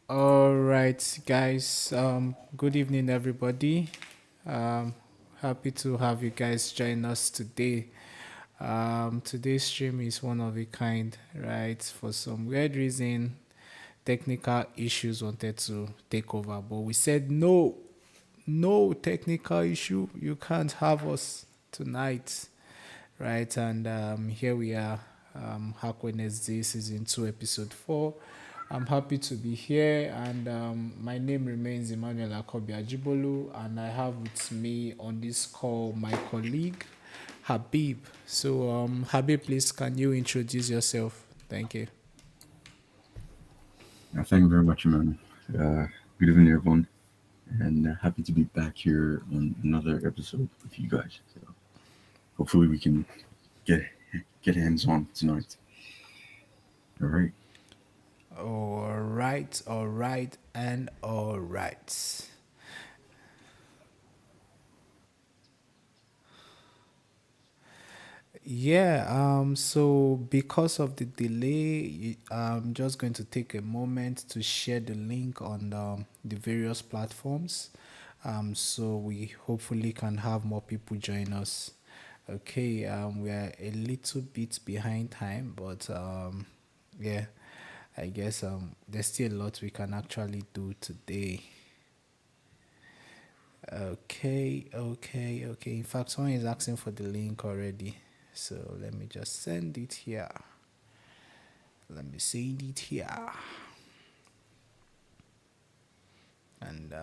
All right, guys. Good evening, everybody. Um, Happy to have you guys join us today. Today's stream is one of a kind, right? For some weird reason, technical issues wanted to take over, but we said no, no technical issue. You can't have us tonight, right? And here we are, Hack Wednesday, season 2, episode 4. I'm happy to be here, and my name remains Emmanuel Akobi Ajibolu, and I have with me on this call my colleague Habib. So, Habib, please, can you introduce yourself? Thank you. Thank you very much, man. Good evening, everyone, and happy to be back here on another episode with you guys. So hopefully, we can get get hands on tonight. All right. All right, and all right. Yeah, so because of the delay, I'm just going to take a moment to share the link on the various platforms. So we hopefully can have more people join us. Okay, we are a little bit behind time, but yeah, I guess there's still a lot we can actually do today. Okay. In fact, someone is asking for the link already. So let me just send it here. Let me send it here. And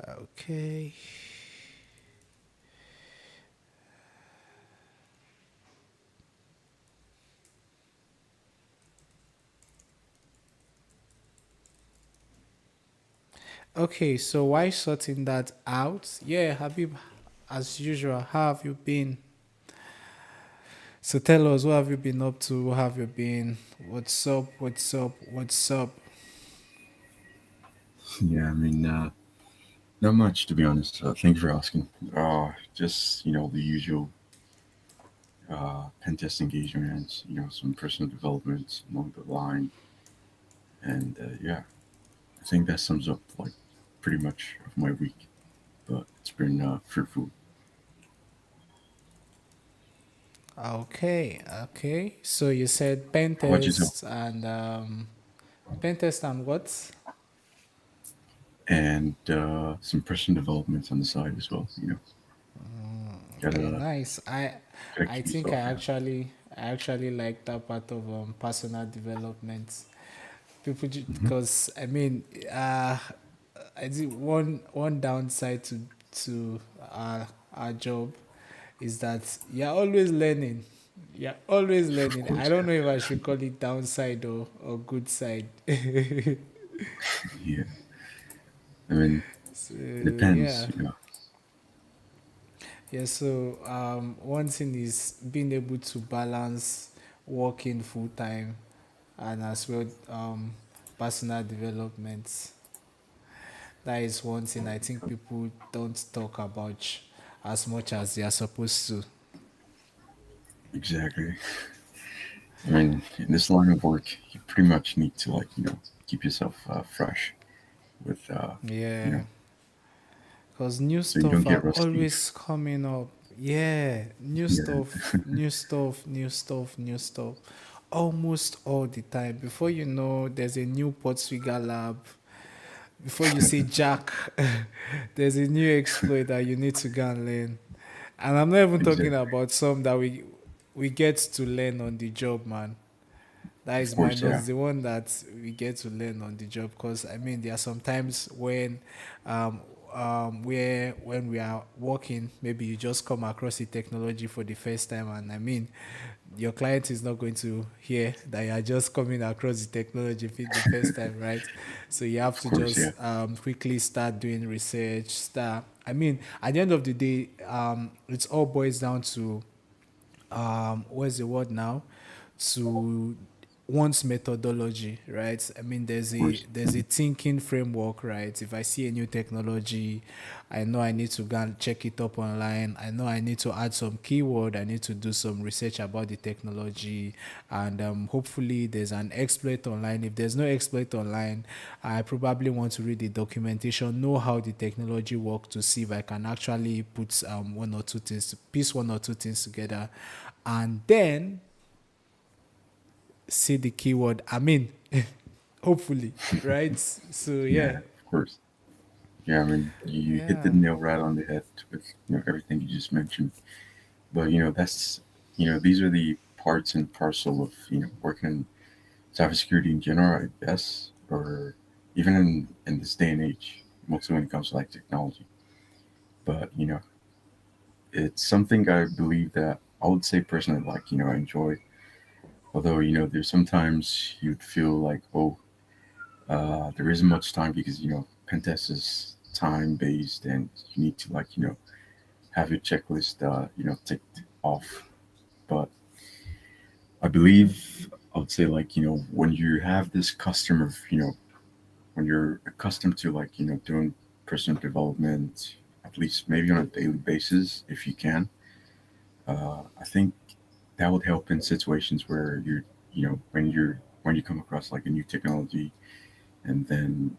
okay. Okay, so why sorting that out? Yeah, Habib, as usual, how have you been? So tell us, what have you been up to? What have you been? What's up? What's up? What's up? Yeah, not much to be honest. Thank you for asking. Just the usual pen test engagements. Some personal developments along the line, and yeah, I think that sums up like pretty much of my week. But it's been fruitful. Okay. So you said pen How about yourself? test and pen test and what? And some personal developments on the side as well. Okay, Gotta nice. gotta I keep think yourself. Yeah. I actually like that part of personal development. People Hmm. because I mean I think one downside to our job is that you're always learning. You're always Of learning. I course, don't yeah, know if I should call it downside or good side. yeah. I mean, So it depends. yeah. Yeah, so one thing is being able to balance working full time and as well personal development. That is one thing I think people don't talk about as much as they are supposed to. Exactly. I mean, in this line of work, you pretty much need to keep yourself fresh with you know Yeah, because new so you don't stuff get are rusty. always coming up. Yeah, Yeah, new stuff. Almost all the time. Before you know, there's a new PortSwigger lab. Before you say Jack, there's a new exploit that you need to go and learn. And I'm not even talking exactly. about some that we get to learn on the job, man. That Of is course, yeah. minus the one that we get to learn on the job. Because I mean, there are some times um, where when we are working, maybe you just come across the technology for the first time, and I mean, your client is not going to hear that you are just coming across the technology for the first time, right? So you have Of to course, yeah. just quickly start doing research. Start. I mean, at the end of the day, it all boils down to what's the word now? To one's methodology, right? I mean, Of course. there's a thinking framework, right? If I see a new technology, I know I need to go and check it up online. I know I need to add some keyword. I need to do some research about the technology, and hopefully there's an exploit online. If there's no exploit online, I probably want to read the documentation, know how the technology works to see if I can actually put one or two things, piece one or two things together, and then see the keyword I'm in. Hopefully, right? So Yeah, yeah, of course. Yeah, I mean, you hit the yeah, nail right on the head with everything you just mentioned. But that's these are the parts and parcel of working in cybersecurity in general, I guess, or even in this day and age, mostly when it comes to like technology. But it's something I believe that I would say personally, like I enjoy. Although there's sometimes you'd feel like, oh, there isn't much time because pen test is time based, and you need to like have your checklist ticked off. But I believe I would say like when you have this custom of when you're accustomed to like doing personal development at least maybe on a daily basis if you can, I think that would help in situations where you're when you come across like a new technology, and then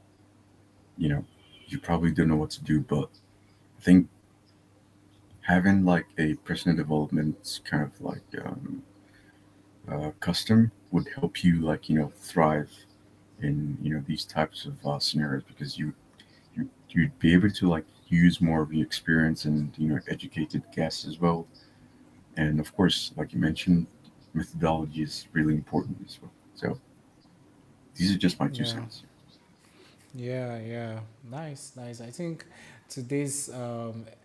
you know you probably don't know what to do. But I think having like a personal development kind of like custom would help you like thrive in these types of scenarios, because you'd be able to like use more of your experience and educated guess as well. And of course, like you mentioned, methodology is really important as well. So these are just my two yeah. cents. Yeah, yeah. Nice, nice. I think today's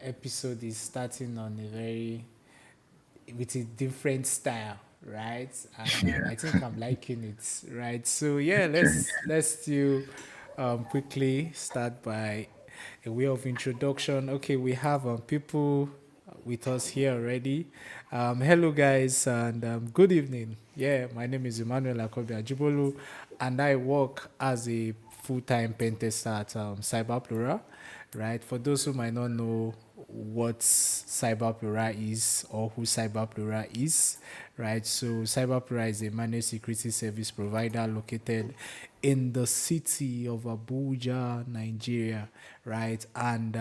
episode is starting on a very with a different style, right? And Yeah, I think I'm liking it, right? So yeah, sure. let's do quickly start by a way of introduction. Okay, we have people with us here already. Hello, guys, and good evening. Yeah, my name is Emmanuel Akobi Ajibolu, and I work as a full-time pen tester at Cyberplura, right? For those who might not know what Cyberplura is or who Cyberplura is, right? So Cyberplura is a managed security service provider located in the city of Abuja, Nigeria, right? And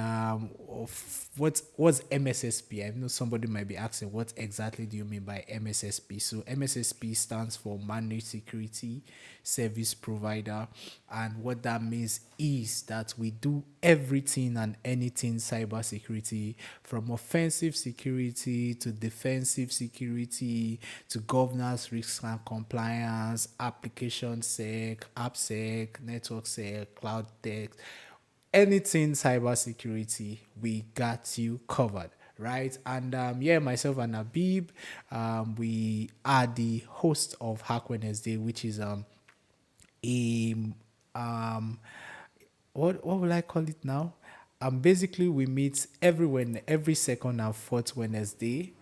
what's MSSP? I know somebody might be asking, what exactly do you mean by MSSP? So MSSP stands for Managed Security Service Provider, and what that means is that we do everything and anything cybersecurity, from offensive security to defensive security to governance, risk and compliance, application sec, app sec, network sec, cloud tech, anything cybersecurity, we got you covered, right? And yeah, myself and Abib, we are the host of Hack Wednesday, which is a um what will I call it now? Basically we meet every second and fourth Wednesday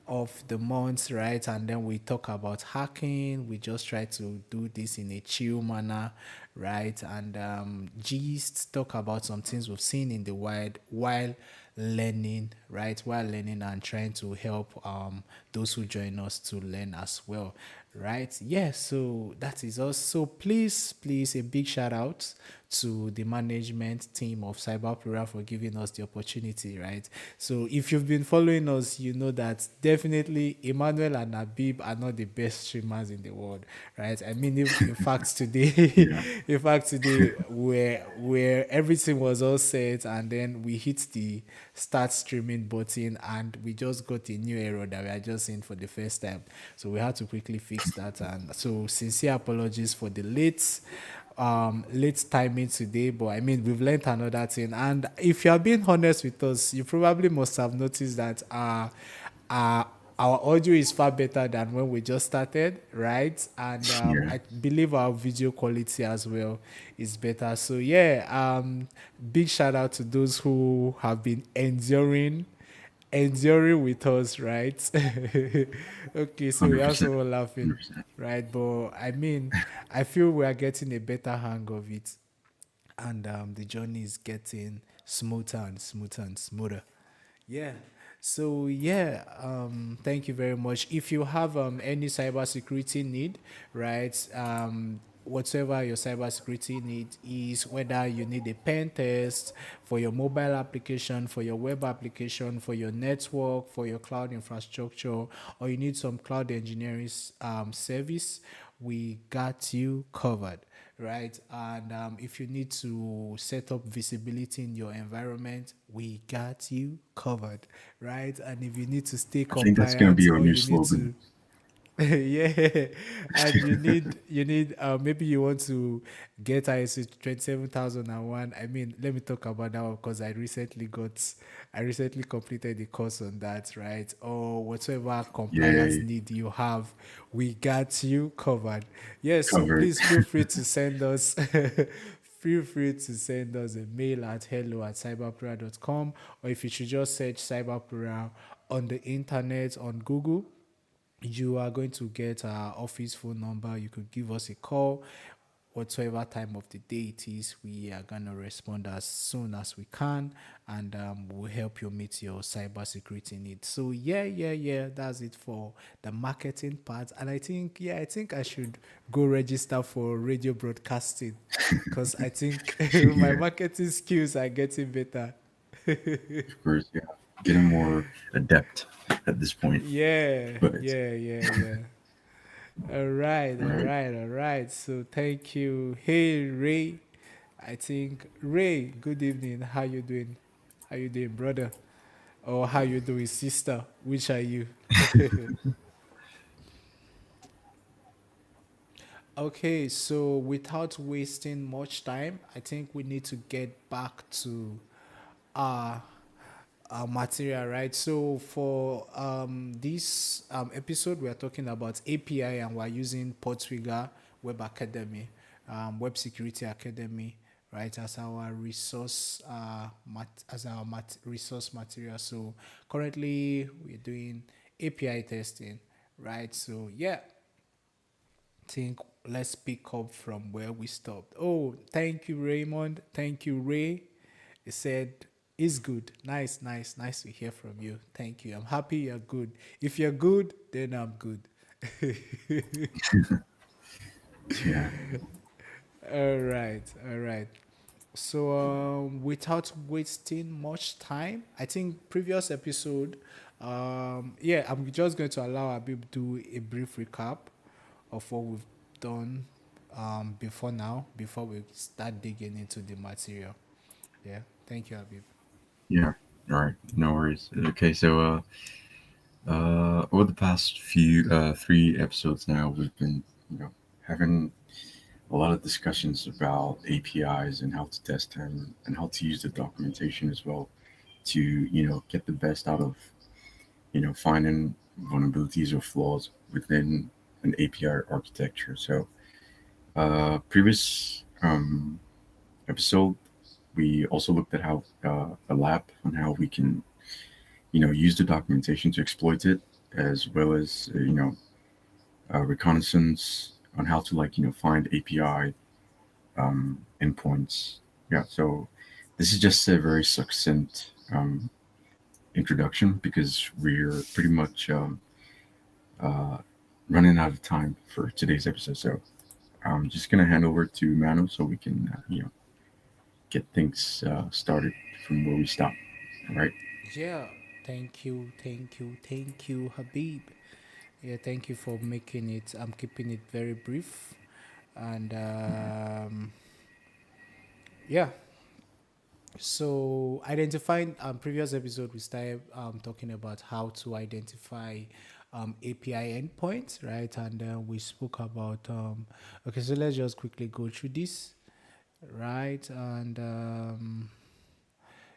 of the month, right? And then we talk about hacking. We just try to do this in a chill manner, right? And just talk about some things we've seen in the wild while learning, right? While learning and trying to help those who join us to learn as well, right? Yeah, so that is us. So please, a big shout out to the management team of Cyberpura for giving us the opportunity, right? So if you've been following us, you know that definitely Emmanuel and Habib are not the best streamers in the world, right? I mean, if, in fact today, Yeah, in fact today, where everything was all set, and then we hit the start streaming button, and we just got a new error that we are just seeing for the first time. So we had to quickly fix that, and so sincere apologies for the late timing today, but I mean we've learned another thing. And if you are being honest with us, you probably must have noticed that uh our audio is far better than when we just started, right? And yeah, I believe our video quality as well is better. So yeah, big shout out to those who have been enduring enduring with us, right? Okay, so we Hundred have percent, someone laughing, 100%. right? But I mean, I feel we are getting a better hang of it, and the journey is getting smoother and smoother and smoother. Yeah. So yeah, thank you very much. If you have any cybersecurity need, right? Whatever your cybersecurity need is, whether you need a pen test for your mobile application, for your web application, for your network, for your cloud infrastructure, or you need some cloud engineering service, we got you covered, right? And if you need to set up visibility in your environment, we got you covered, right? And if you need to stay I think that's gonna compliant be our or new you need slogan. to yeah, and you need maybe you want to get ISO 27001. I mean, let me talk about that one because I recently completed the course on that, right? Or whatever compliance Yay, need you have, we got you covered. Yes, so covered. please feel free to send us feel free to send us a mail at hello@cyberpura.com, or if you should just search Cyberpura on the internet on Google, you are going to get our office phone number. You could give us a call, whatever time of the day it is. We are going to respond as soon as we can, and we'll help you meet your cybersecurity needs. So, yeah, yeah, yeah, that's it for the marketing part. And I think I should go register for radio broadcasting because I think my Yeah, marketing skills are getting better. of course. Yeah, getting more adept at this point. Yeah, But yeah, yeah, yeah. All right, all all right, right, all right. So thank you. Hey Ray. I think Ray, good evening. How you doing? How you doing, brother? Or how you doing, sister? Which are you? Okay, so without wasting much time, I think we need to get back to our material, right? So for this episode, we are talking about API and we're using PortSwigger Web Academy, Web Security Academy, right, as our resource resource material. So currently we're doing API testing, right? So yeah, think let's pick up from where we stopped. Oh, thank you, Raymond. Thank you, Ray. He said, it's good. Nice, nice, nice to hear from you. Thank you. I'm happy you're good. If you're good, then I'm good. yeah, All right, all right. So, without wasting much time, I think previous episode, yeah, I'm just going to allow Abib do a brief recap of what we've done before now, before we start digging into the material. Yeah, thank you, Abib. yeah. All right, no worries. Okay, so over the past few 3 episodes now, we've been having a lot of discussions about APIs and how to test them and how to use the documentation as well to get the best out of finding vulnerabilities or flaws within an API architecture. So previous episode we also looked at how a lab on how we can use the documentation to exploit it, as well as reconnaissance on how to find API endpoints. Yeah, so this is just a very succinct introduction because we're pretty much uh, running out of time for today's episode. So I'm just gonna hand over to Manu so we can get things started from where we stopped. All right. Yeah, thank you, thank you, thank you, Habib. Yeah, thank you for making it. I'm keeping it very brief, and yeah. So identifying previous episode we started talking about how to identify API endpoints, right? And then we spoke about okay, so let's just quickly go through this, right? And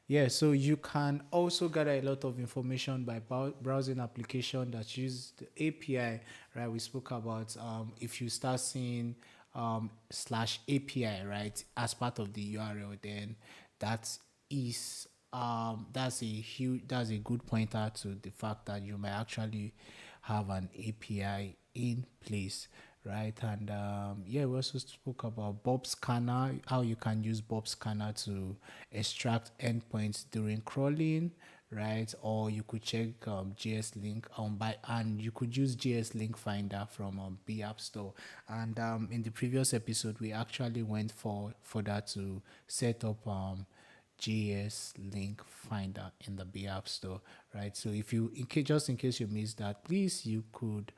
yeah, so you can also gather a lot of information by browsing application that use the API, right? We spoke about if you start seeing slash API, right, as part of the URL, then that is that's a good pointer to the fact that you might actually have an API in place, right? And yeah, we also spoke about Bob Scanner, how you can use Bob Scanner to extract endpoints during crawling, right? Or you could check JS Link by and you could use JS Link Finder from B App Store. And in the previous episode, we actually went for that to set up JS Link Finder in the B App Store, right? So if you, just in case you missed that, please you could,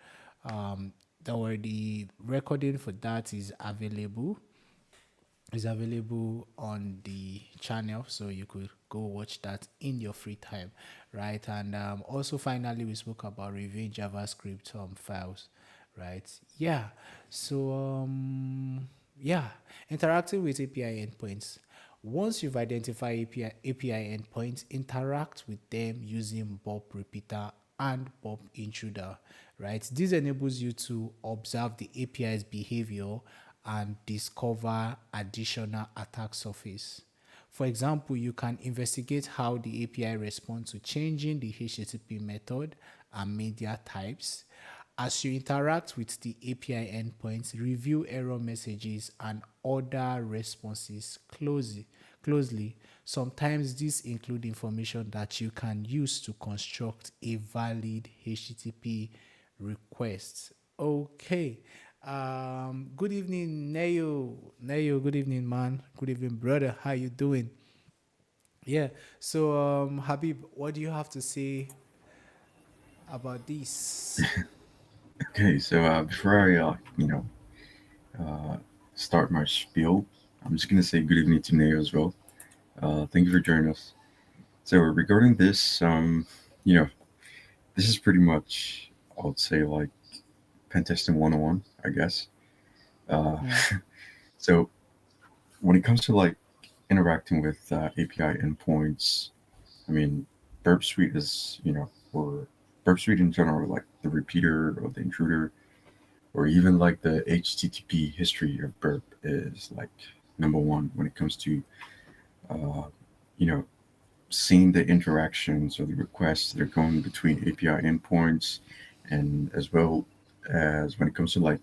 the recording for that is available on the channel, so you could go watch that in your free time, right? And also finally we spoke about reviewing JavaScript files, right? Yeah. So yeah, interacting with API endpoints. Once you've identified API endpoints, interact with them using Bob Repeater and Bob Intruder, right? This enables you to observe the API's behavior and discover additional attack surface. For example, you can investigate how the API responds to changing the HTTP method and media types. As you interact with the API endpoints, review error messages and other responses closely. Sometimes these include information that you can use to construct a valid HTTP request. Okay. Good evening, Neo. Neo, good evening, man. Good evening, brother. How you doing? Yeah. So, Habib, what do you have to say about this? Okay, so before I, start my spiel, I'm just gonna say good evening to Neo as well. Thank you for joining us. So regarding this, you know, this is pretty much, I would say, like pen testing 101, I guess. Uh, Mm, so when it comes to like interacting with API endpoints, I mean, Burp Suite is, or Burp Suite in general, like the repeater or the intruder, or even like the HTTP history of Burp is like number one when it comes to, uh, you know, seeing the interactions or the requests that are going between API endpoints, and as well as when it comes to like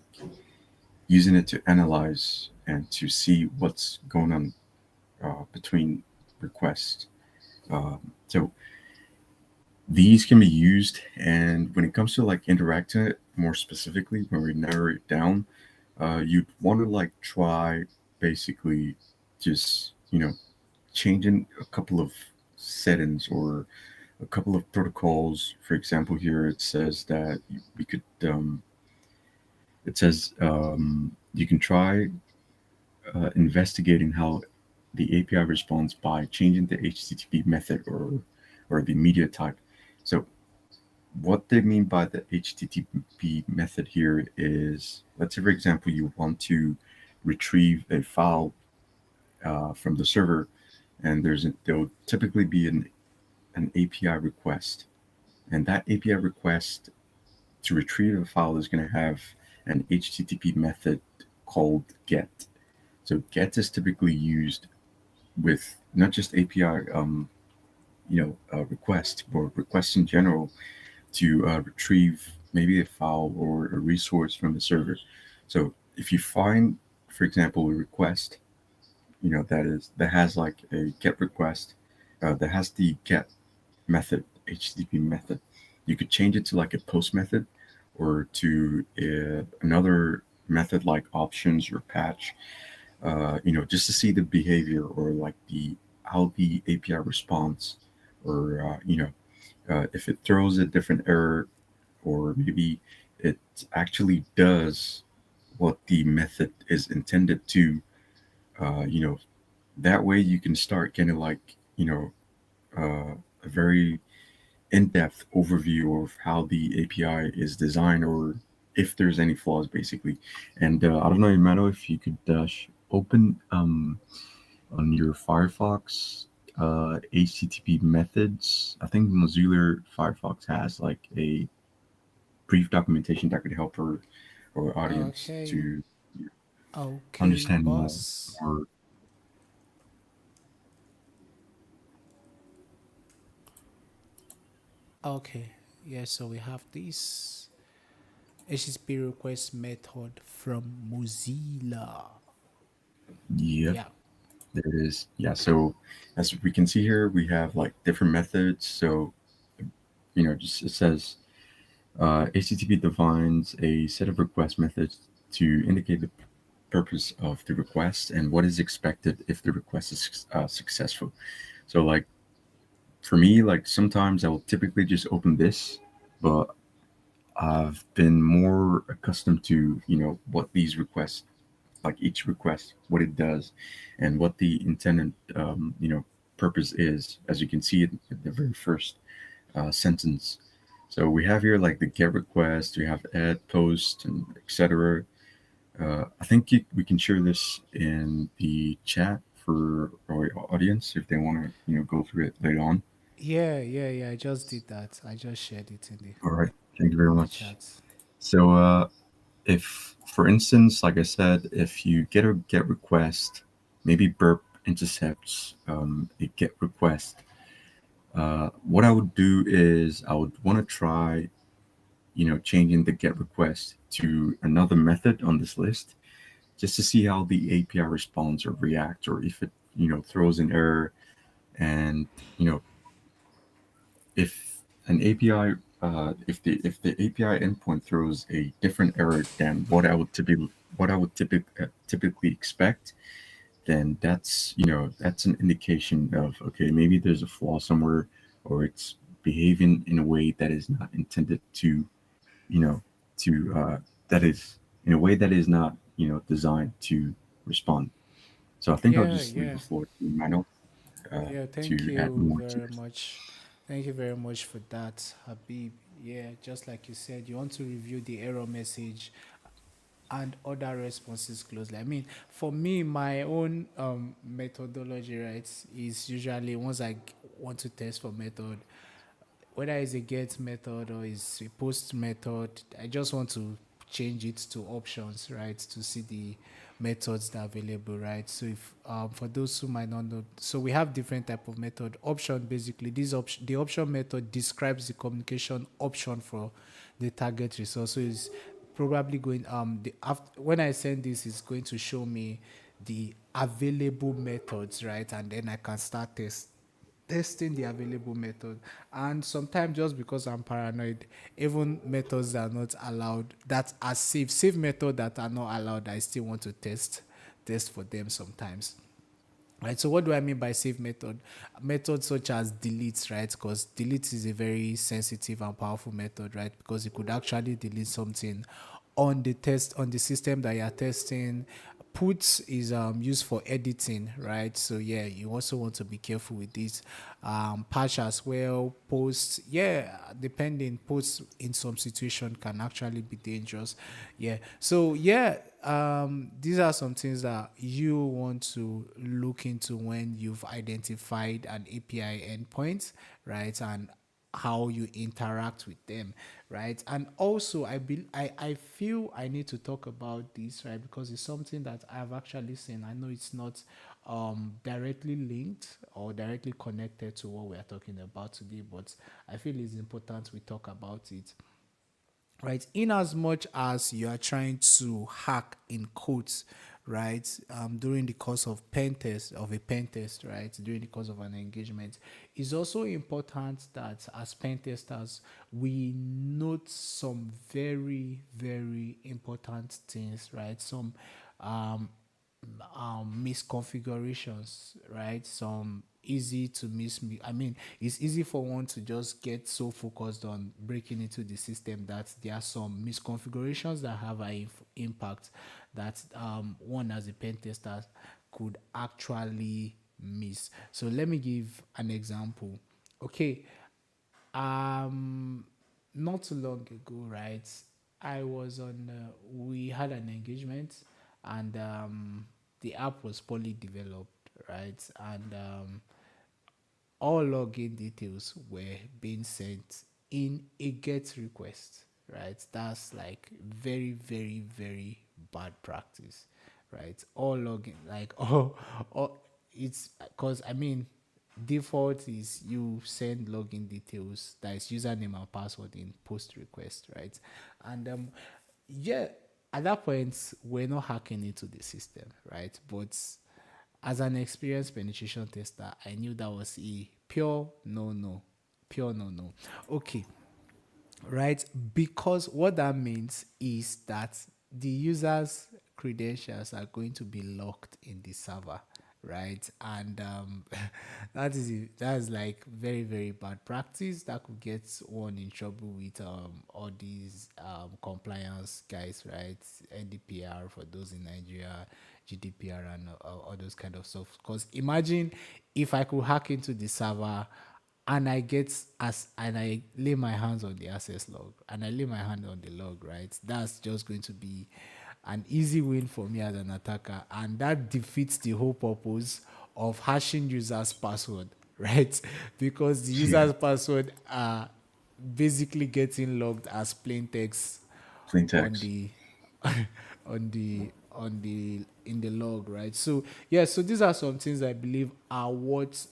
using it to analyze and to see what's going on between requests. So these can be used, and when it comes to like interacting it more specifically, when we narrow it down, you'd want to like try basically just changing a couple of settings or a couple of protocols. For example, here it says that we could it says you can try investigating how the API responds by changing the HTTP method or the media type. So what they mean by the HTTP method here is, let's say for example you want to retrieve a file from the server, and there'll typically be an API request, and that API request to retrieve a file is going to have an HTTP method called get. So get is typically used with not just API, request, but requests in general to retrieve maybe a file or a resource from the server. So if you find, for example, a request, that has like a get request, that has the get method, HTTP method, you could change it to like a post method or to another method like options or patch, just to see the behavior or like the how the API responds, or if it throws a different error, or maybe it actually does what the method is intended to. Uh, you know, that way you can start getting like a very in-depth overview of how the API is designed, or if there's any flaws basically. And I don't know, Emmanuel, if you could open on your Firefox HTTP methods. I think Mozilla Firefox has like a brief documentation that could help our audience okay. to Okay, understand boss. more. Okay, yeah, so we have this HTTP request method from Mozilla. Yep, Yeah, there it is. Yeah, so as we can see here, we have like different methods. So, just it says HTTP defines a set of request methods to indicate the purpose of the request and what is expected if the request is successful. So, like for me, like sometimes I will typically just open this, but I've been more accustomed to, what these requests, like each request, what it does, and what the intended, purpose is. As you can see it at the very first sentence. So we have here like the get request, we have add, post, and etc. I think we can share this in the chat for our audience if they want to, go through it later on. yeah. I just did that. I just shared it All right, thank you very in the much. chat. So, if, for instance, like I said, if you get a get request, maybe burp intercepts a get request. What I would do is I would want to try, changing the get request to another method on this list just to see how the API responds or reacts, or if it, throws an error. And, you know, if an API, if the API endpoint throws a different error than what I would typically expect, then that's an indication of, okay, maybe there's a flaw somewhere, or it's behaving in a way that is not intended to, you know that is in a way that is not, designed to respond. So I think I'll Yeah, just leave the yeah. floor to Manuel Yeah, thank to add you more to very this. much. Thank you very much for that, Habib. Yeah, just like you said, you want to review the error message and other responses closely. I mean, for me, my own methodology, right, is usually once want to test for method, whether it's a get method or it's a post method, I just want to change it to options, right, to see the methods that are available, right? So if for those who might not know, so we have different type of method. Option, basically, this option, the option method describes the communication option for the target resource. So it's probably going the after, when I send this, it's going to show me the available methods, right, and then I can start testing the available method. And sometimes, just because I'm paranoid, even methods that are not allowed, that are safe method that are not allowed, I still want to test for them sometimes. Right. So what do I mean by safe method? Methods such as delete, right? Because delete is a very sensitive and powerful method, right? Because it could actually delete something on the test on the system that you're testing. Put is used for editing, right? So yeah, you also want to be careful with this. Patch as well. Post, yeah, depending, post in some situation can actually be dangerous. Yeah. So yeah, these are some things that you want to look into when you've identified an API endpoint, right? And how you interact with them, right? And also, I feel I need to talk about this, right? Because it's something that I've actually seen. I know it's not directly linked or directly connected to what we are talking about today, but I feel it's important we talk about it, right? In as much as you are trying to hack in quotes, right, during the course of a pen test, right, during the course of an engagement, it's also important that as pen testers we note some very very important things, right? Some um misconfigurations, right? Some easy to miss. I mean, it's easy for one to just get so focused on breaking into the system that there are some misconfigurations that have an impact that one as a pen tester could actually miss. So let me give an example. Okay, um, not too long ago, right? I was on. We had an engagement, and the app was poorly developed, right? And all login details were being sent in a get request, right? That's like very, very, very bad practice, right? All login, like, oh, it's because I mean, default is you send login details, that is username and password in post request, right? And yeah, at that point we're not hacking into the system, right? But as an experienced penetration tester, I knew that was a pure no no. Okay, right? Because what that means is that the user's credentials are going to be locked in the server, right? And that is like very very bad practice that could get one in trouble with all these compliance guys, right? NDPR for those in Nigeria, GDPR, and all those kind of stuff. Because imagine if I could hack into the server and I lay my hands on the access log and I lay my hand on the log, right? That's just going to be an easy win for me as an attacker, and that defeats the whole purpose of hashing users' password, right? Because the Yeah, user's password are basically getting logged as plain text plain on text. the in the log, right? So yeah, so these are some things I believe are what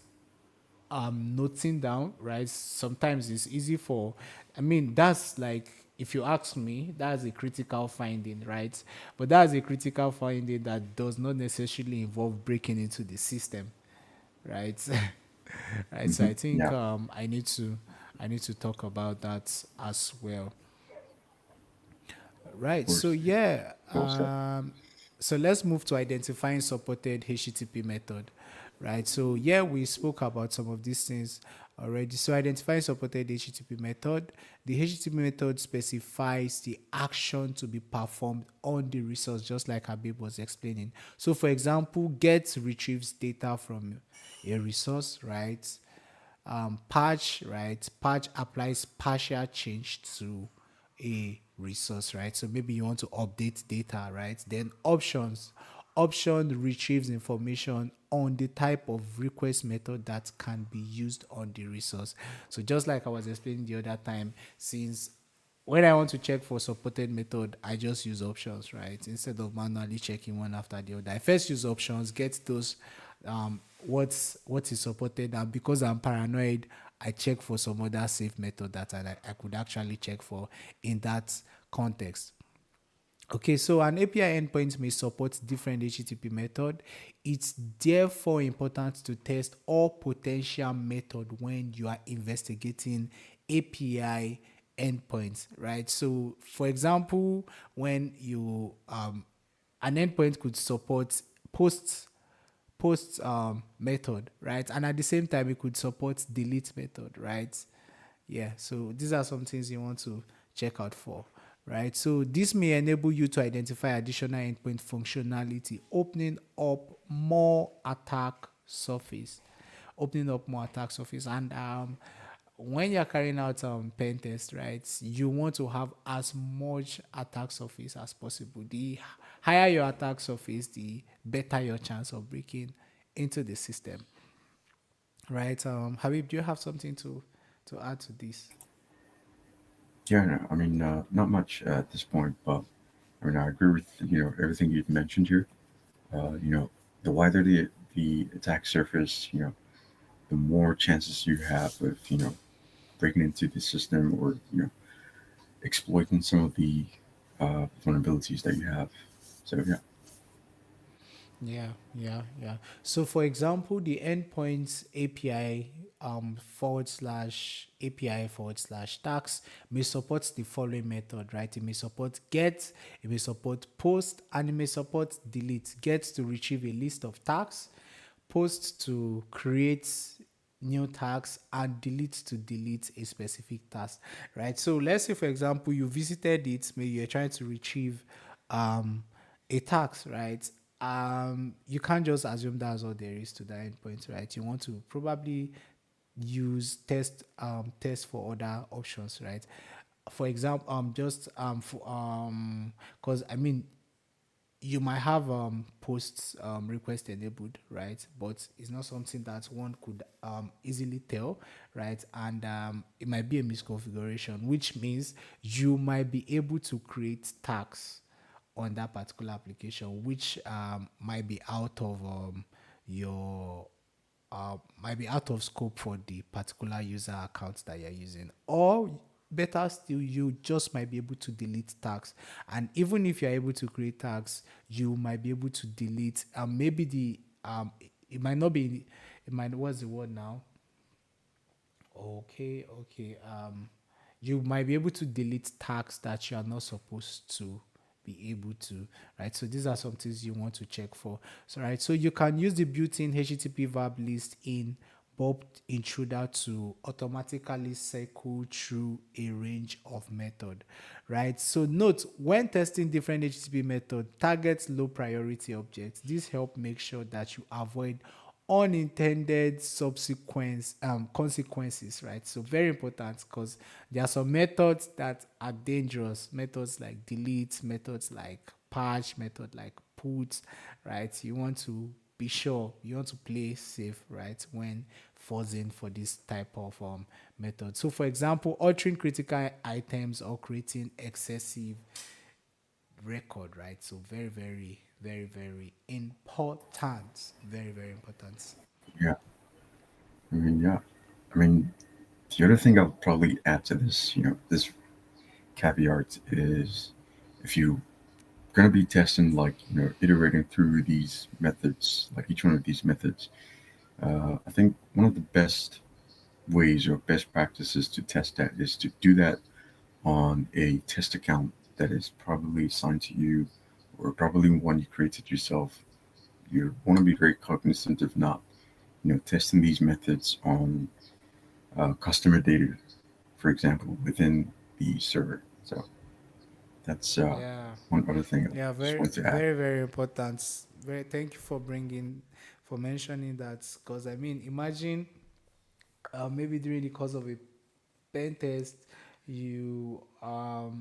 noting down, right? Sometimes it's easy for, I mean, that's like, if you ask me, that's a critical finding, right? But that's a critical finding that does not necessarily involve breaking into the system, right? Right. So I think Yeah, I need to talk about that as well. of Right. So course. yeah. Well said. So let's move to identifying supported HTTP method. Right. So yeah, we spoke about some of these things already. So identifying supported HTTP method. The HTTP method specifies the action to be performed on the resource, just like Habib was explaining. So for example, get retrieves data from a resource, right? Patch, right? Patch applies partial change to a resource, right? So maybe you want to update data, right? Then option retrieves information on the type of request method that can be used on the resource. So just like I was explaining the other time, since when I want to check for supported method, I just use options, right? Instead of manually checking one after the other. I first use options, get those what is supported, and because I'm paranoid, I check for some other safe method that I could actually check for in that context. Okay, so an API endpoint may support different HTTP method. It's therefore important to test all potential method when you are investigating API endpoints, right? So, for example, when you an endpoint could support post method, right? And at the same time, it could support delete method, right? Yeah, so these are some things you want to check out for, right? So this may enable you to identify additional endpoint functionality, opening up more attack surface. And when you're carrying out pen test, right, you want to have as much attack surface as possible. The higher your attack surface, the better your chance of breaking into the system, right? Habib, do you have something to add to this? Yeah, no, I mean, not much at this point, but I mean, I agree with everything you've mentioned here. You know, the wider the attack surface, the more chances you have of breaking into the system or exploiting some of the vulnerabilities that you have. So yeah, Yeah. So, for example, the endpoints API /API /tags may support the following method, right? It may support get, it may support post, and it may support delete. Get to retrieve a list of tags, post to create new tags, and delete a specific task, right? So let's say for example you visited it, maybe you're trying to retrieve a tax, right? You can't just assume that's all there is to the endpoint, right? You want to probably use test for other options, right? For example, just for because I mean you might have posts request enabled, right? But it's not something that one could easily tell, right? And it might be a misconfiguration, which means you might be able to create tags on that particular application, which might be out of your might be out of scope for the particular user account that you're using. Or better still, you just might be able to delete tags. And even if you're able to create tags, you might be able to delete maybe it might not be, it might, what's the word now? Okay, okay. You might be able to delete tags that you are not supposed to be able to, right? So these are some things you want to check for. So right, so you can use the built-in HTTP verb list in Bob intruder to automatically cycle through a range of method, right? So note, when testing different HTTP method, target low priority objects. This help make sure that you avoid unintended subsequence consequences, right? So very important, because there are some methods that are dangerous, methods like delete, methods like patch, method like put, right? You want to be sure, you want to play safe, right, when forcing for this type of method. So for example, altering critical items or creating excessive record, right? So very, very, very, very important. Very, very important. Yeah. I mean, yeah. I mean, the other thing I'll probably add to this, this caveat is if you're going to be testing, like, iterating through these methods, like each one of these methods, I think one of the best ways or best practices to test that is to do that on a test account that is probably assigned to you or probably one you created yourself. You want to be very cognizant of not, testing these methods on customer data, for example, within the server. So that's Yeah. one other thing I Yeah, just very, wanted to add. very, very important. Very, thank you for bringing, for mentioning that. Because I mean, imagine maybe during the course of a pen test, you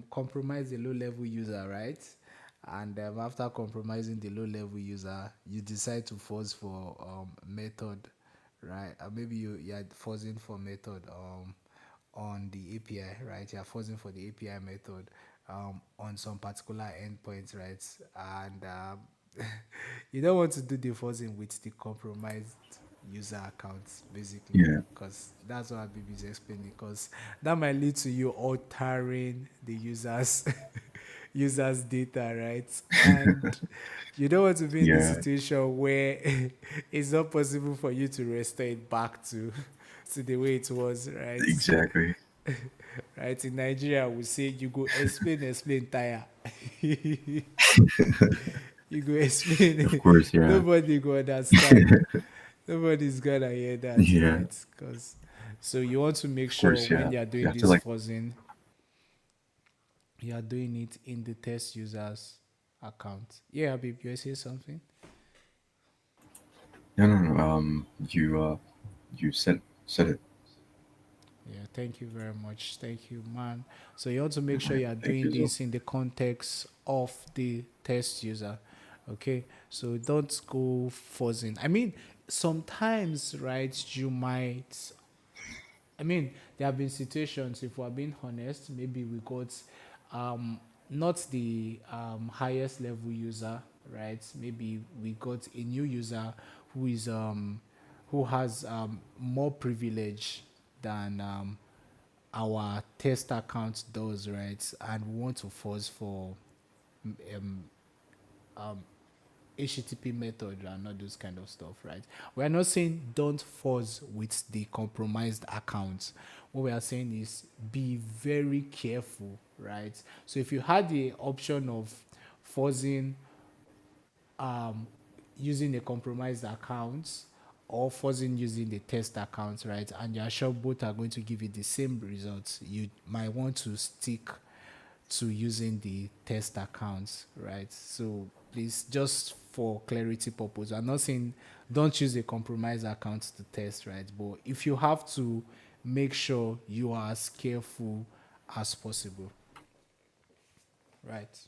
compromise a low level user, right? And after compromising the low level user, you decide to force for method, right? Maybe you're forcing for method on the API, right? You're forcing for the API method on some particular endpoints, right? And you don't want to do the forcing with the compromised user accounts, basically, Yeah, because that's what Bibi is explaining. Because that might lead to you altering the users data, right? And you don't want to be in the yeah, situation where it's not possible for you to restore it back to to the way it was, right? exactly. Right, in Nigeria we say you go explain, explain tire. You go Of explain. course, yeah, Nobody go understand. Nobody's gonna hear that, yeah, right? Because so you want to make of sure course, when yeah. you are You doing have to this like, fuzzing, you are doing it in the test users account. Yeah, babe, you say something? no, no, no. You said it. Yeah, thank you very much. Thank you, man. So you want to make All sure right, you are thank doing you as well. this in the context of the test user. Okay. So don't go fuzzing. I mean, sometimes, right, you might, I mean, there have been situations, if we're being honest, maybe we got not the highest level user, right? Maybe we got a new user who is who has more privilege than our test account does, right? And we want to force for um, HTTP method and all those kind of stuff, right? We are not saying don't force with the compromised accounts. What we are saying is be very careful, right? So if you had the option of forcing using a compromised account or forcing using the test account, right? And you're sure both are going to give you the same results, you might want to stick to using the test accounts, right? So please, just for clarity purpose, I'm not saying don't use a compromised account to test, right? But if you have to, make sure you are as careful as possible, right?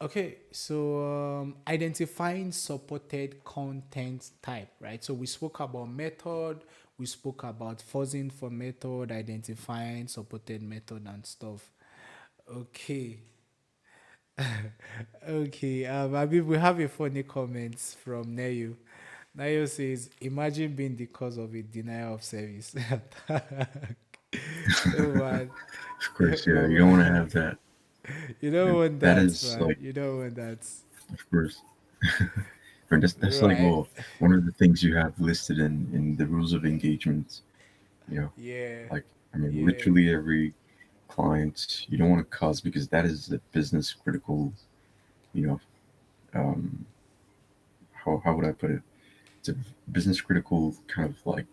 Okay, so identifying supported content type, right? So we spoke about method, we spoke about fuzzing for method, identifying supported method and stuff. Okay, okay. I mean, we have a funny comment from Neyu. Nayo says, imagine being the cause of a denial of service attack. Oh man, Of course, yeah, oh you don't want to man, have that. you don't want That that, is man. like, You don't want that, of course, and that's like, right? well, one of the things you have listed in the rules of engagement. You know, Yeah, like, I mean, yeah, literally every client you don't want to cause, because that is a business critical. You know, um, how would I put it? It's a business critical kind of like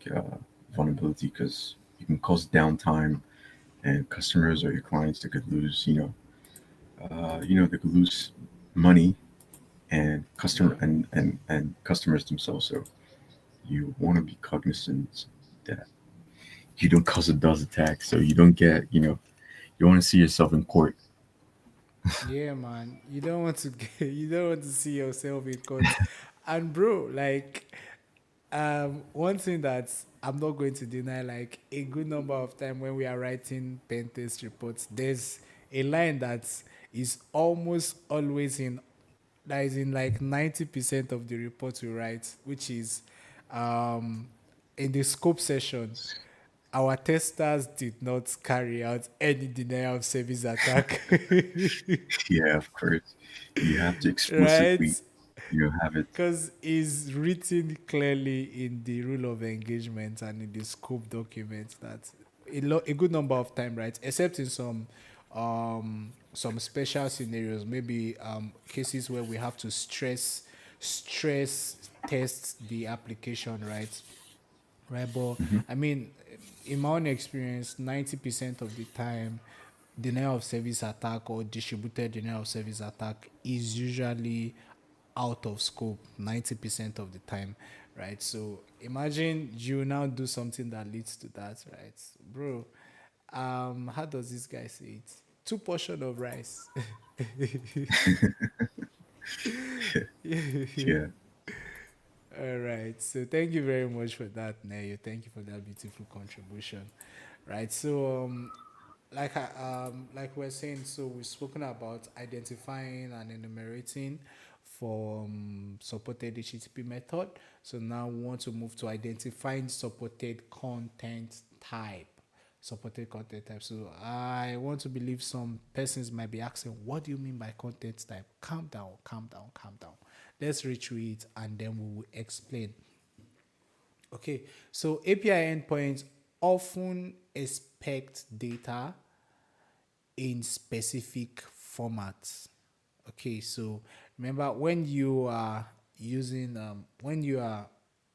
vulnerability, because you can cause downtime, and customers or your clients that could lose, they could lose money, and yeah, customers themselves. So you want to be cognizant that you don't cause a DOS attack, so you don't get, you want to see yourself in court. yeah, man. You don't want to get, you don't want to see yourself in court, and bro, like, one thing that I'm not going to deny, like a good number of time when we are writing pen test reports, there's a line that is almost always in, that is in like 90% of the reports we write, which is um in the scope session. Our testers did not carry out any denial of service attack. Yeah, of course. You have to explicitly, Right? have it. Because it's written clearly in the rule of engagement and in the scope document that a good number of time, right? Except in some special scenarios, maybe cases where we have to stress test the application, right? Right, but Hmm. I mean, in my own experience, 90% of the time, denial of service attack or distributed denial of service attack is usually out of scope 90% of the time, right? So imagine you now do something that leads to that, right? Bro, how does this guy say it? Two portion of rice. Yeah. All right. So thank you very much for that, Nayo. Thank you for that beautiful contribution. Right. So like we're saying, so we've spoken about identifying and enumerating for supported HTTP method. So now we want to move to identifying supported content type. Supported content type. So I want to believe some persons might be asking, what do you mean by content type? Calm down, calm down, calm down. Let's read through it and then we will explain. Okay, so API endpoints often expect data in specific formats. Okay, so remember when you are using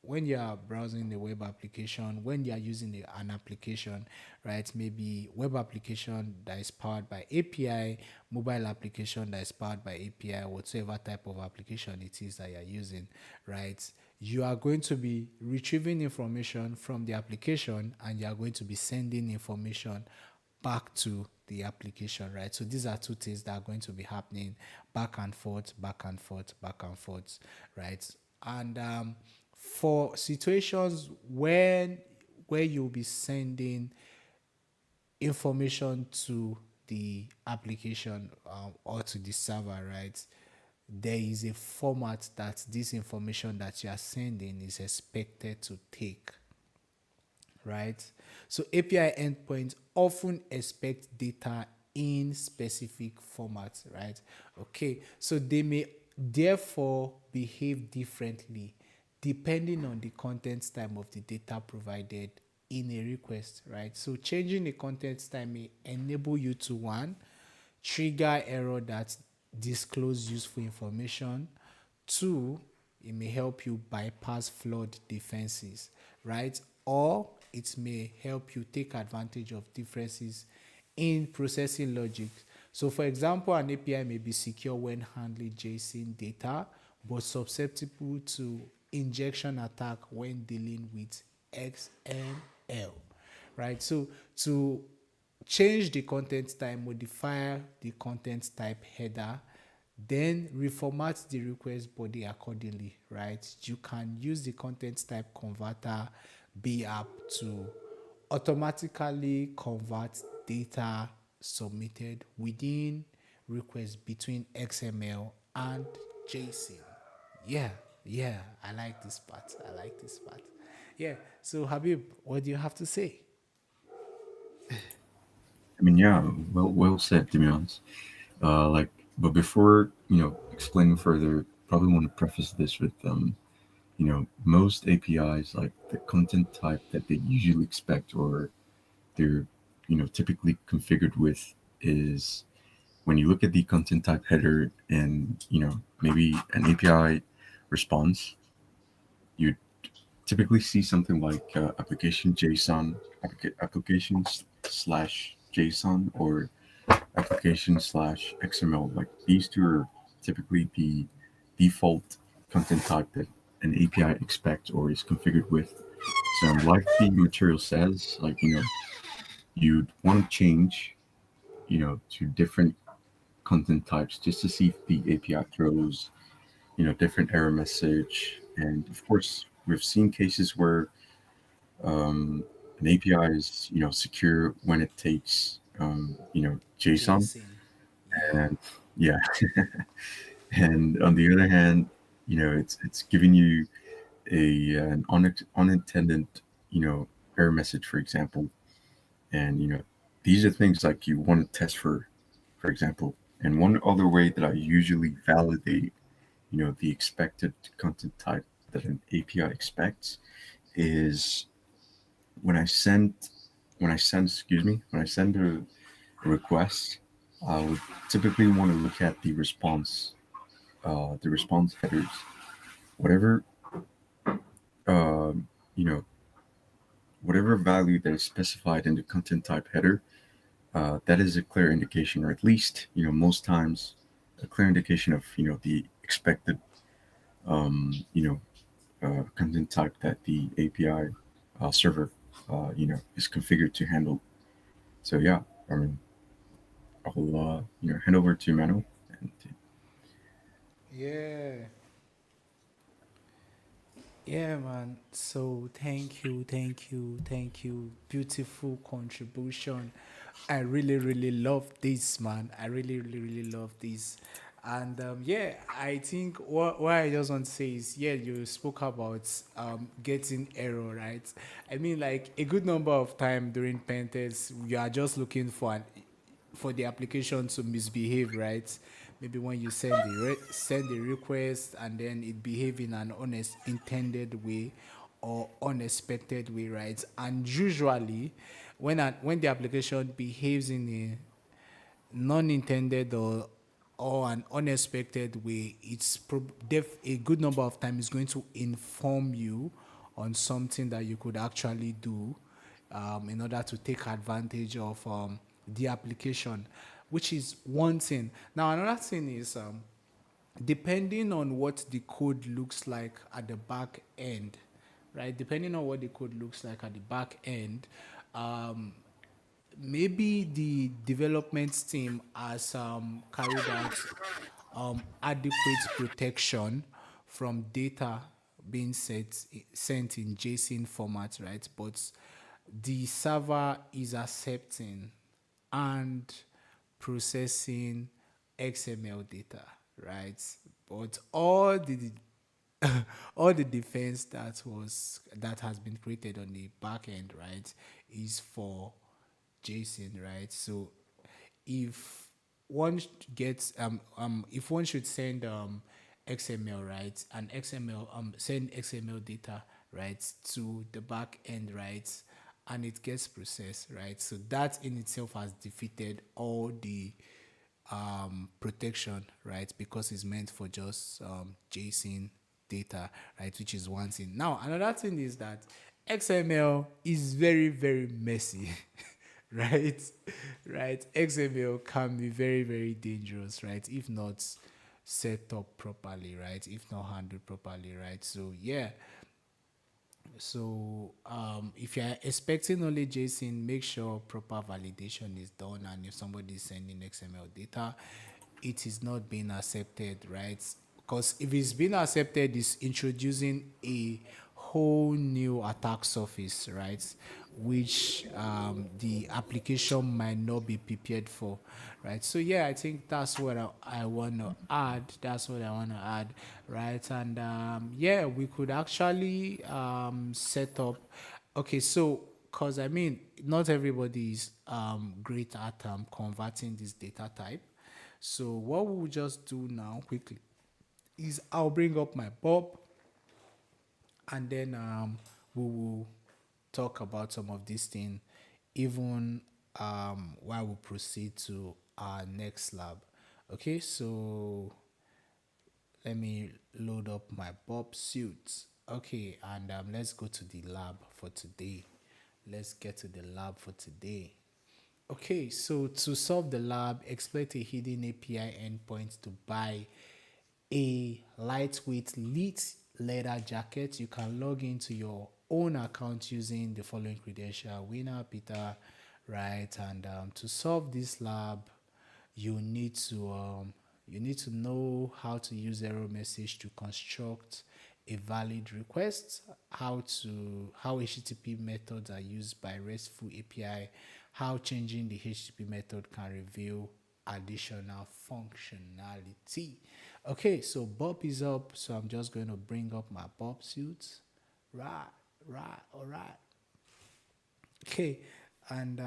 when you are browsing the web application, when you are using an application, right? Maybe web application that is powered by API, mobile application that is powered by API, whatever type of application it is that you are using, right? You are going to be retrieving information from the application and you are going to be sending information back to the application, right? So these are two things that are going to be happening back and forth, back and forth, back and forth, right? And for situations where you'll be sending information to the application or to the server, right? There is a format that this information that you are sending is expected to take, right? So API endpoints often expect data in specific formats, right? Okay, so they may therefore behave differently depending on the content time of the data provided in a request, right? So changing the content time may enable you to one, trigger error that disclose useful information. Two, it may help you bypass flawed defenses, right? Or it may help you take advantage of differences in processing logic. So, for example, an API may be secure when handling JSON data, but susceptible to injection attack when dealing with XML, right? So, to change the content type, modify the content type header, then reformat the request body accordingly, right? You can use the content type converter B app to automatically convert data submitted within requests between XML and JSON. Yeah. Yeah, I like this part. I like this part. Yeah. So Habib, what do you have to say? I mean, yeah, well said, to be honest. Like, but before explaining further, probably want to preface this with most APIs, like the content type that they usually expect or they're typically configured with is when you look at the content type header and maybe an API response, you typically see something like application JSON, applications slash JSON, or application slash XML. Like these two are typically the default content type that an API expects or is configured with. So, like the material says, like you'd want to change, to different content types just to see if the API throws, different error message. And of course, we've seen cases where an API is, secure when it takes, JSON. Jason. Yeah. And yeah, and on the other hand, it's giving you an unintended, error message, for example. And these are things like you want to test for example. And one other way that I usually validate, the expected content type that an API expects is when I send when I send a request, I would typically want to look at the response headers, whatever um, you know whatever value that is specified in the content type header. That is a clear indication, or at least most times a clear indication of the expected content type that the API server is configured to handle. So yeah, I mean I'll hand over to Manu. And Yeah. Yeah, man. So thank you. Beautiful contribution. I really, really love this, man. I really, really, really love this. And yeah, I think what I just want to say is, yeah, you spoke about getting error, right? I mean, like a good number of time during pen tests, you are just looking for the application to misbehave, right? Maybe when you send a request and then it behave in an unintended way or unexpected way, right? And usually, when the application behaves in a non-intended or an unexpected way, a good number of times is going to inform you on something that you could actually do in order to take advantage of the application, which is one thing. Now, another thing is depending on what the code looks like at the back end, right? Depending on what the code looks like at the back end, um, maybe the development team has carried out adequate protection from data being sent in JSON format, right? But the server is accepting and processing XML data, right? But all the defense that has been created on the back end, right, is for JSON, right? So if one gets if one should send XML, right, and XML send XML data, right, to the back end, right, and it gets processed, right, so that in itself has defeated all the protection, right? Because it's meant for just JSON data, right? Which is one thing. Now, another thing is that XML is very, very messy, right? Right? XML can be very, very dangerous, right? If not set up properly, right? If not handled properly, right? So, yeah, so if you're expecting only JSON, make sure proper validation is done. And if somebody is sending XML data, it is not being accepted, right? Because if it's being accepted, it's introducing a whole new attack surface, right? which the application might not be prepared for, right? So yeah, I think that's what I want to add. That's what I want to add, right? And yeah, we could actually set up. Okay, so because I mean, not everybody is great at converting this data type. So what we'll just do now quickly is I'll bring up my Bob, and then we will talk about some of these things even while we proceed to our next lab. Okay, so let me load up my Bob suits. Okay, and let's go to the lab for today. Let's get to the lab for today. Okay, so to solve the lab, exploit a hidden API endpoint to buy a lightweight lit leather jacket. You can log into your own account using the following credential: winner, Peter, right? And to solve this lab, you need to know how to use error message to construct a valid request, how HTTP methods are used by RESTful API, how changing the HTTP method can reveal additional functionality. Okay, so Bob is up, so I'm just going to bring up my Bob suits. Right, right, all right. Okay, and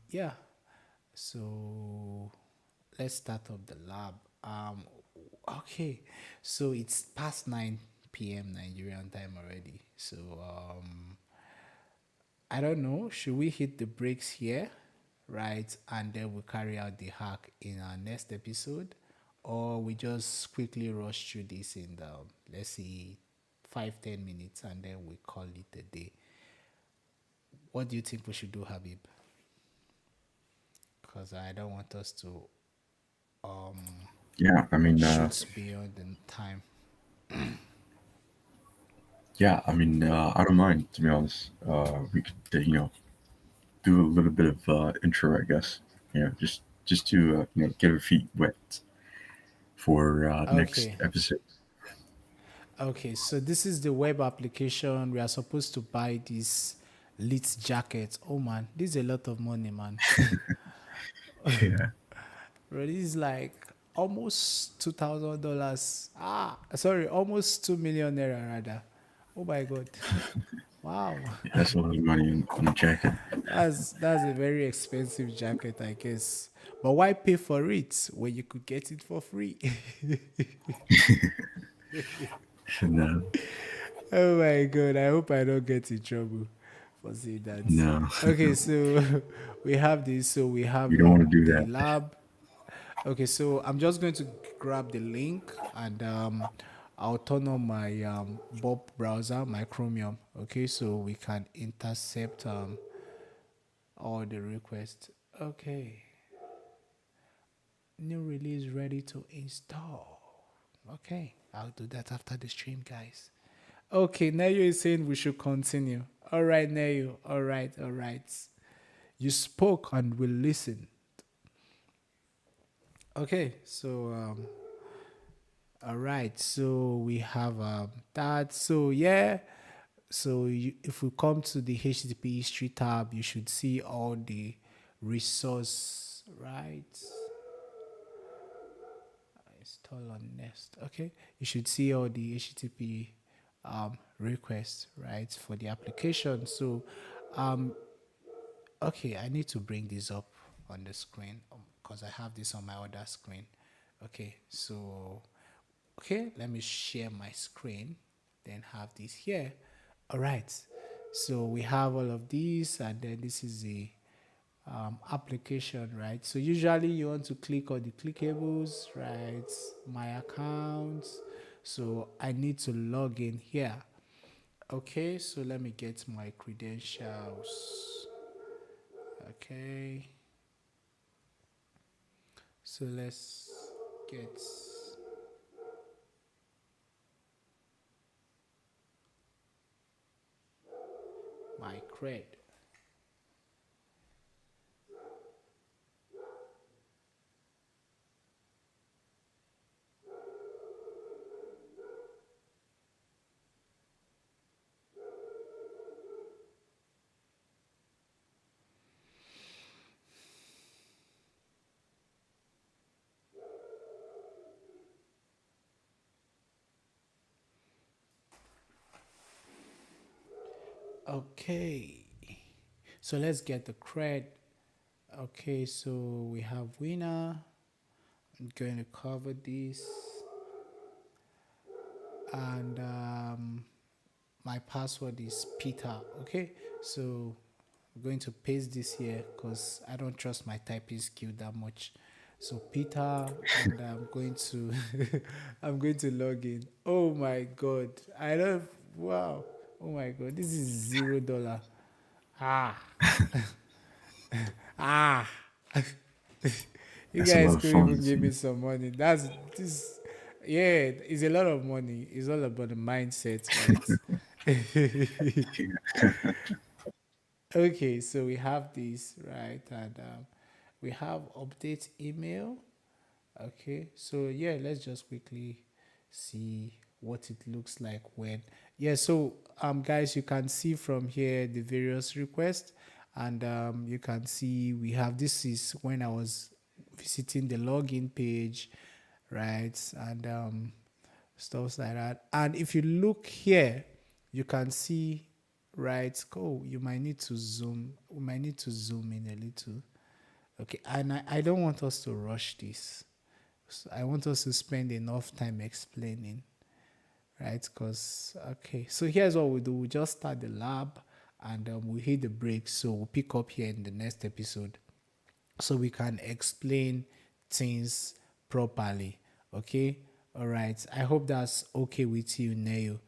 yeah, so let's start up the lab. Okay, so it's past 9 p.m. Nigerian time already. So I don't know. Should we hit the brakes here, right? And then we'll carry out the hack in our next episode, or we just quickly rush through this in the, let's see, 5-10 minutes, and then we call it a day. What do you think we should do, Habib? Because I don't want us to Yeah, I mean, shoot beyond the time. I don't mind, to be honest. We could, do a little bit of intro, I guess. Just to get our feet wet for next Okay. episode. Okay, so this is the web application. We are supposed to buy this lit jacket. Oh man, this is a lot of money, man. Yeah, Bro, this is like almost $2,000. Ah, sorry, almost 2 million naira rather. Oh my god. Wow. yeah, that's a lot of money on a jacket. That's a very expensive jacket, I guess. But why pay for it when you could get it for free? And Oh my god, I hope I don't get in trouble for saying that. no, Okay, so we have this. So we you have don't want to do the that. lab. Okay, so I'm just going to grab the link, and I'll turn on my Bob browser, my Chromium. Okay, so we can intercept all the requests. Okay, new release ready to install. Okay, I'll do that after the stream, guys. Okay, Neyo is saying we should continue. All right, Neyo. All right, all right. You spoke and will listen. Okay, so all right, so we have that. So yeah, so if we come to the HTTP history tab, you should see all the resource, right? Install on Nest. Okay, you should see all the HTTP requests, right, for the application. So okay, I need to bring this up on the screen because I have this on my other screen. Okay, so okay, let me share my screen, then have this here. All right, so we have all of these, and then this is the application, right? So usually you want to click on the clickables, right? My account. So I need to log in here. Okay, so let me get my credentials. Okay, so let's get my cred. Okay. So let's get the cred. Okay, so we have winner. I'm going to cover this, and my password is Peter. Okay, so I'm going to paste this here because I don't trust my typing skill that much. So Peter, and I'm going to I'm going to log in. Oh my god, I don't. Wow. Oh my god, this is $0. Ah, ah. You That's a guys lot of could even funds. give me some money. That's this. Yeah, it's a lot of money. It's all about the mindset, right? Okay, so we have this, right? And we have update email. Okay, so yeah, let's just quickly see what it looks like when. Yeah, so guys, you can see from here the various requests, and you can see we have this is when I was visiting the login page, right? And stuff like that. And if you look here, you can see, right? Oh, you might need to zoom. We might need to zoom in a little. Okay, and I don't want us to rush this. So I want us to spend enough time explaining, right? Because, okay, so here's what we do. We just start the lab and we hit the break. So we'll pick up here in the next episode so we can explain things properly. Okay. All right. I hope that's okay with you, Neo.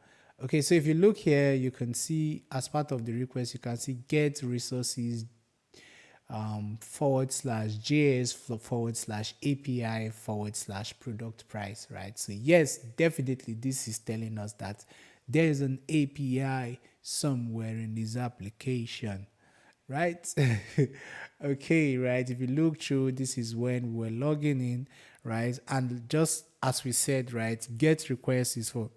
Okay, so if you look here, you can see as part of the request, you can see get resources forward slash JS forward slash API forward slash product price, right? So, yes, definitely this is telling us that there is an API somewhere in this application, right? Okay, right. If you look through, this is when we're logging in, right? And just as we said, right, get request is for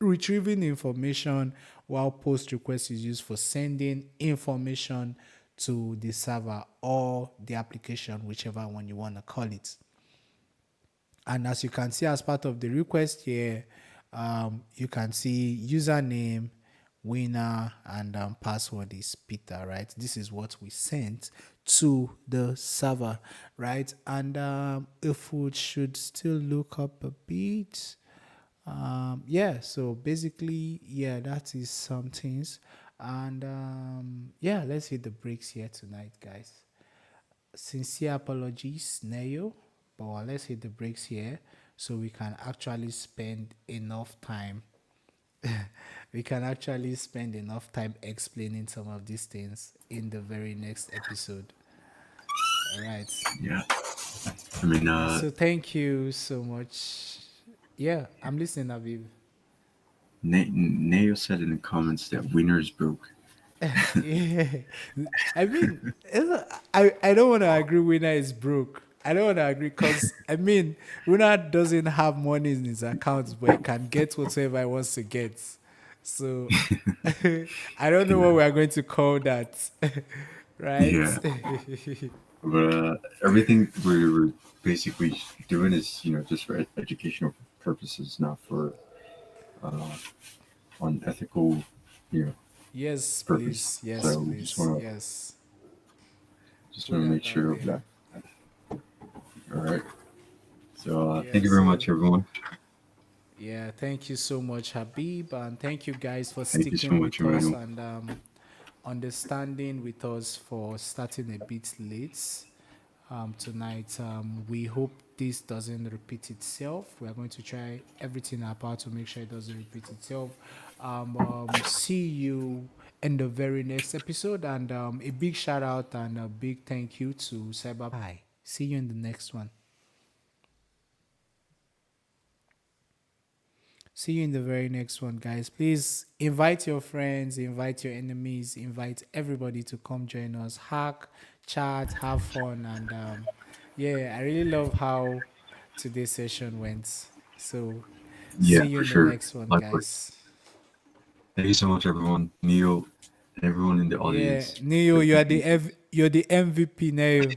retrieving information, while post request is used for sending information to the server or the application, whichever one you want to call it. And as you can see, as part of the request here, you can see username, winner, and password is Peter, right? This is what we sent to the server, right? And if we should still look up a bit, yeah, so basically, yeah, that is some things. And yeah, let's hit the breaks here tonight, guys. Sincere apologies, Neo, but let's hit the breaks here so we can actually spend enough time. We can actually spend enough time explaining some of these things in the very next episode. All right. Yeah. I mean, So thank you so much. Yeah, I'm listening, Aviv. Nayo said in the comments that winner is broke. Yeah, I mean, I don't want to agree. Winner is broke. I don't want to agree because I mean, winner doesn't have money in his accounts, but he can get whatever he wants to get. So I don't know what Yeah. we are going to call that, right? Yeah. But everything we're basically doing is, just for educational purposes, not for unethical, you know, Yes, purpose. please. Yes, So we just please. want to Yes. just Put want to that make out sure of there. that. All right. So Yeah. thank you very So much, everyone. yeah, thank you so much, Habib, and thank you guys for Thank you so sticking much, with us Emmanuel. and understanding with us for starting a bit late tonight. We hope this doesn't repeat itself. We are going to try everything in our power to make sure it doesn't repeat itself. See you in the very next episode, and a big shout out and a big thank you to Cyber. Bye. See you in the next one. See you in the very next one, guys. Please invite your friends, invite your enemies, invite everybody to come join us, hack, chat, have fun. And yeah, I really love how today's session went. So see Yeah, you for in the sure. next one, Likewise. guys. Thank you so much, everyone. Neil and everyone in the Yeah, audience. Neo, Really appreciate you guys. you're the MVP, Neo.